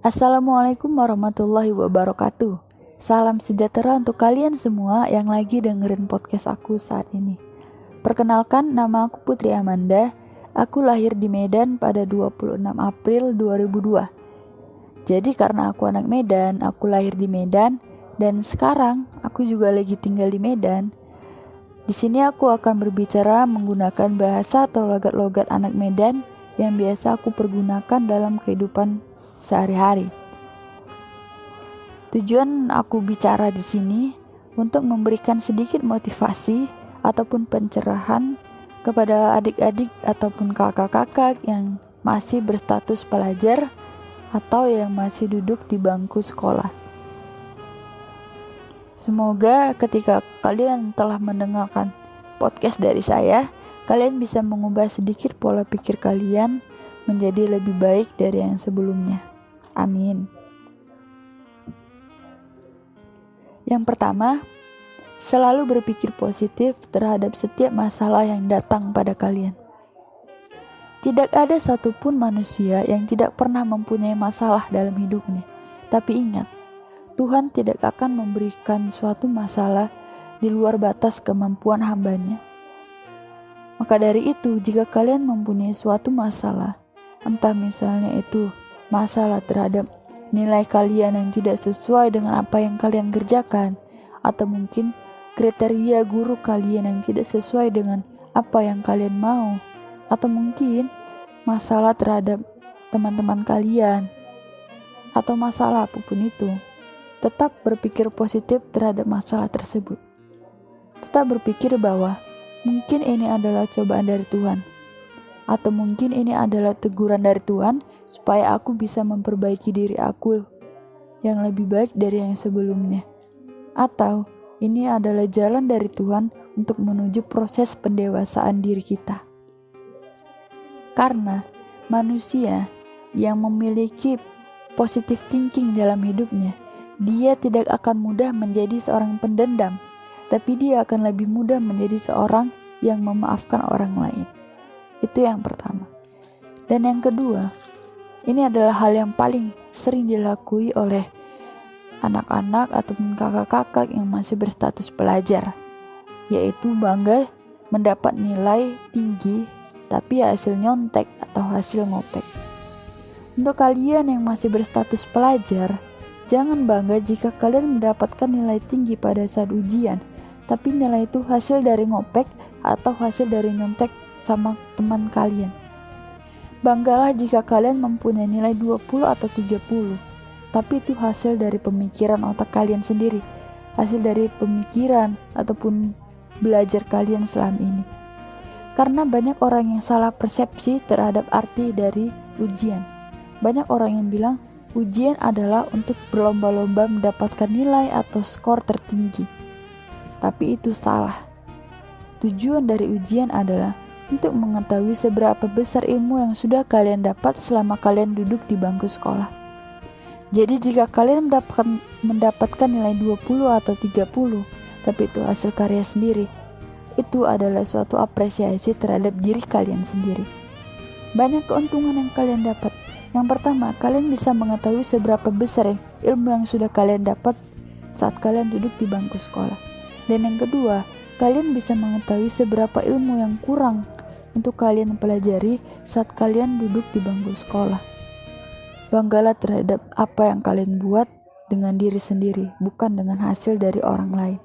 Assalamualaikum warahmatullahi wabarakatuh. Salam sejahtera untuk kalian semua yang lagi dengerin podcast aku saat ini. Perkenalkan, nama aku Putri Amanda. Aku lahir di Medan pada 26 April 2002. Jadi karena aku anak Medan, aku lahir di Medan dan sekarang aku juga lagi tinggal di Medan. Di sini aku akan berbicara menggunakan bahasa atau logat-logat anak Medan yang biasa aku pergunakan dalam kehidupan sehari-hari. Tujuan aku bicara di sini untuk memberikan sedikit motivasi ataupun pencerahan kepada adik-adik ataupun kakak-kakak yang masih berstatus pelajar atau yang masih duduk di bangku sekolah. Semoga ketika kalian telah mendengarkan podcast dari saya, kalian bisa mengubah sedikit pola pikir kalian menjadi lebih baik dari yang sebelumnya. Amin. Yang pertama, selalu berpikir positif terhadap setiap masalah yang datang pada kalian. Tidak ada satupun manusia yang tidak pernah mempunyai masalah dalam hidupnya. Tapi ingat, Tuhan tidak akan memberikan suatu masalah di luar batas kemampuan hamba-Nya. Maka dari itu, jika kalian mempunyai suatu masalah, entah misalnya itu masalah terhadap nilai kalian yang tidak sesuai dengan apa yang kalian kerjakan, atau mungkin kriteria guru kalian yang tidak sesuai dengan apa yang kalian mau, atau mungkin masalah terhadap teman-teman kalian, atau masalah apapun itu, tetap berpikir positif terhadap masalah tersebut. Tetap berpikir bahwa mungkin ini adalah cobaan dari Tuhan, atau mungkin ini adalah teguran dari Tuhan supaya aku bisa memperbaiki diri aku yang lebih baik dari yang sebelumnya. Atau ini adalah jalan dari Tuhan untuk menuju proses pendewasaan diri kita. Karena manusia yang memiliki positive thinking dalam hidupnya, dia tidak akan mudah menjadi seorang pendendam, tapi dia akan lebih mudah menjadi seorang yang memaafkan orang lain. Itu yang pertama. Dan yang kedua, ini adalah hal yang paling sering dilakui oleh anak-anak ataupun kakak-kakak yang masih berstatus pelajar, yaitu bangga mendapat nilai tinggi tapi hasil nyontek atau hasil ngopek. Untuk kalian yang masih berstatus pelajar, jangan bangga jika kalian mendapatkan nilai tinggi pada saat ujian, tapi nilai itu hasil dari ngopek atau hasil dari nyontek sama teman kalian. Banggalah jika kalian mempunyai nilai 20 atau 30, tapi itu hasil dari pemikiran otak kalian sendiri, hasil dari pemikiran ataupun belajar kalian selama ini. Karena banyak orang yang salah persepsi terhadap arti dari ujian. Banyak orang yang bilang ujian adalah untuk berlomba-lomba mendapatkan nilai atau skor tertinggi. Tapi itu salah. Tujuan dari ujian adalah untuk mengetahui seberapa besar ilmu yang sudah kalian dapat selama kalian duduk di bangku sekolah. Jadi jika kalian mendapatkan nilai 20 atau 30, tapi itu hasil karya sendiri, itu adalah suatu apresiasi terhadap diri kalian sendiri. Banyak keuntungan yang kalian dapat. Yang pertama, kalian bisa mengetahui seberapa besar ilmu yang sudah kalian dapat saat kalian duduk di bangku sekolah. Dan yang kedua, kalian bisa mengetahui seberapa ilmu yang kurang untuk kalian pelajari saat kalian duduk di bangku sekolah. Banggalah terhadap apa yang kalian buat dengan diri sendiri, bukan dengan hasil dari orang lain.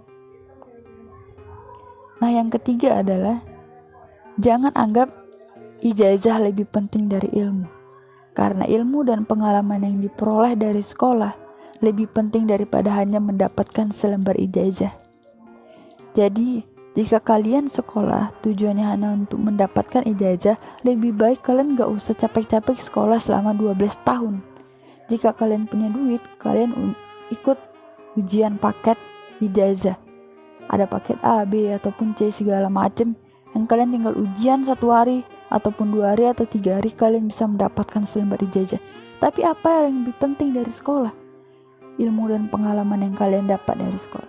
Nah, yang ketiga adalah jangan anggap ijazah lebih penting dari ilmu. Karena ilmu dan pengalaman yang diperoleh dari sekolah lebih penting daripada hanya mendapatkan selembar ijazah. Jadi, jika kalian sekolah tujuannya hanya untuk mendapatkan ijazah, lebih baik kalian gak usah capek-capek sekolah selama 12 tahun. Jika kalian punya duit, kalian ikut ujian paket ijazah. Ada paket A, B, ataupun C segala macem yang kalian tinggal ujian 1 hari, ataupun 2 hari, atau 3 hari kalian bisa mendapatkan selembar ijazah. Tapi apa yang lebih penting dari sekolah? Ilmu dan pengalaman yang kalian dapat dari sekolah.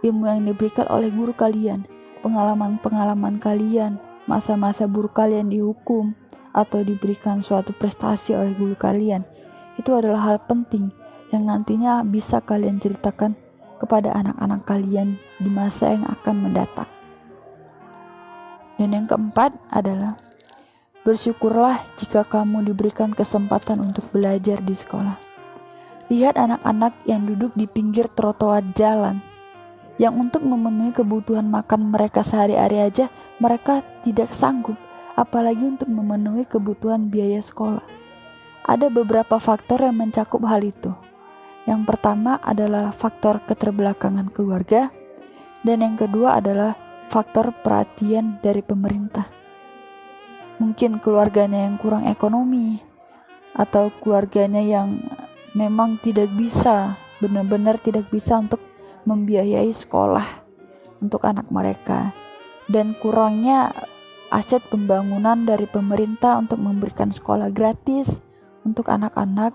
Ilmu yang diberikan oleh guru kalian, pengalaman-pengalaman kalian, masa-masa buruk kalian dihukum atau diberikan suatu prestasi oleh guru kalian. Itu adalah hal penting yang nantinya bisa kalian ceritakan kepada anak-anak kalian di masa yang akan mendatang. Dan yang keempat adalah bersyukurlah jika kamu diberikan kesempatan untuk belajar di sekolah. Lihat anak-anak yang duduk di pinggir trotoar jalan, yang untuk memenuhi kebutuhan makan mereka sehari-hari aja mereka tidak sanggup, apalagi untuk memenuhi kebutuhan biaya sekolah. Ada beberapa faktor yang mencakup hal itu. Yang pertama adalah faktor keterbelakangan keluarga, dan yang kedua adalah faktor perhatian dari pemerintah. Mungkin keluarganya yang kurang ekonomi, atau keluarganya yang memang tidak bisa, benar-benar tidak bisa untuk membiayai sekolah untuk anak mereka, dan kurangnya aset pembangunan dari pemerintah untuk memberikan sekolah gratis untuk anak-anak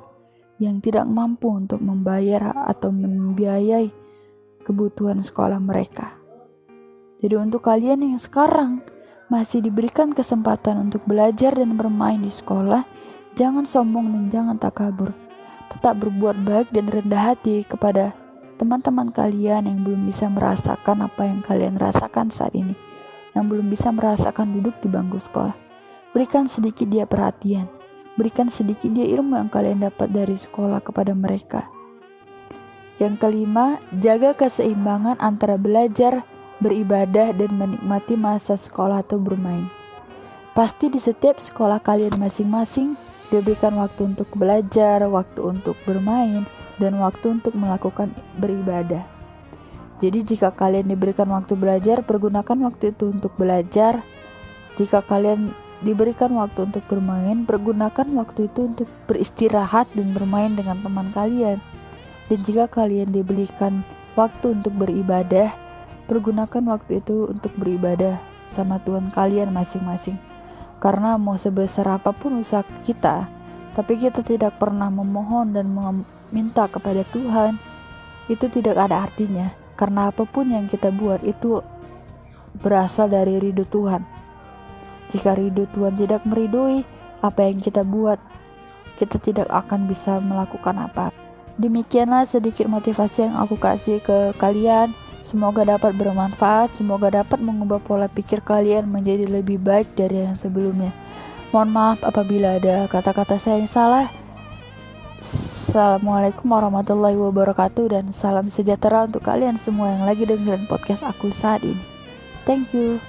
yang tidak mampu untuk membayar atau membiayai kebutuhan sekolah mereka. Jadi untuk kalian yang sekarang masih diberikan kesempatan untuk belajar dan bermain di sekolah, jangan sombong dan jangan takabur. Tetap berbuat baik dan rendah hati kepada teman-teman kalian yang belum bisa merasakan apa yang kalian rasakan saat ini, yang belum bisa merasakan duduk di bangku sekolah. Berikan sedikit dia perhatian, berikan sedikit dia ilmu yang kalian dapat dari sekolah kepada mereka. Yang kelima, jaga keseimbangan antara belajar, beribadah, dan menikmati masa sekolah atau bermain. Pasti di setiap sekolah kalian masing-masing diberikan waktu untuk belajar, waktu untuk bermain, dan waktu untuk melakukan beribadah. Jadi jika kalian diberikan waktu belajar, pergunakan waktu itu untuk belajar. Jika kalian diberikan waktu untuk bermain, pergunakan waktu itu untuk beristirahat dan bermain dengan teman kalian. Dan jika kalian diberikan waktu untuk beribadah, pergunakan waktu itu untuk beribadah sama Tuhan kalian masing-masing. Karena mau sebesar apapun usaha kita, tapi kita tidak pernah memohon dan meminta kepada Tuhan, itu tidak ada artinya. Karena apapun yang kita buat itu berasal dari ridho Tuhan. Jika ridho Tuhan tidak meridhoi apa yang kita buat, kita tidak akan bisa melakukan apa. Demikianlah sedikit motivasi yang aku kasih ke kalian. Semoga dapat bermanfaat, semoga dapat mengubah pola pikir kalian menjadi lebih baik dari yang sebelumnya. Mohon maaf apabila ada kata-kata saya yang salah. Assalamualaikum warahmatullahi wabarakatuh, dan salam sejahtera untuk kalian semua yang lagi dengerin podcast aku saat ini. Thank you.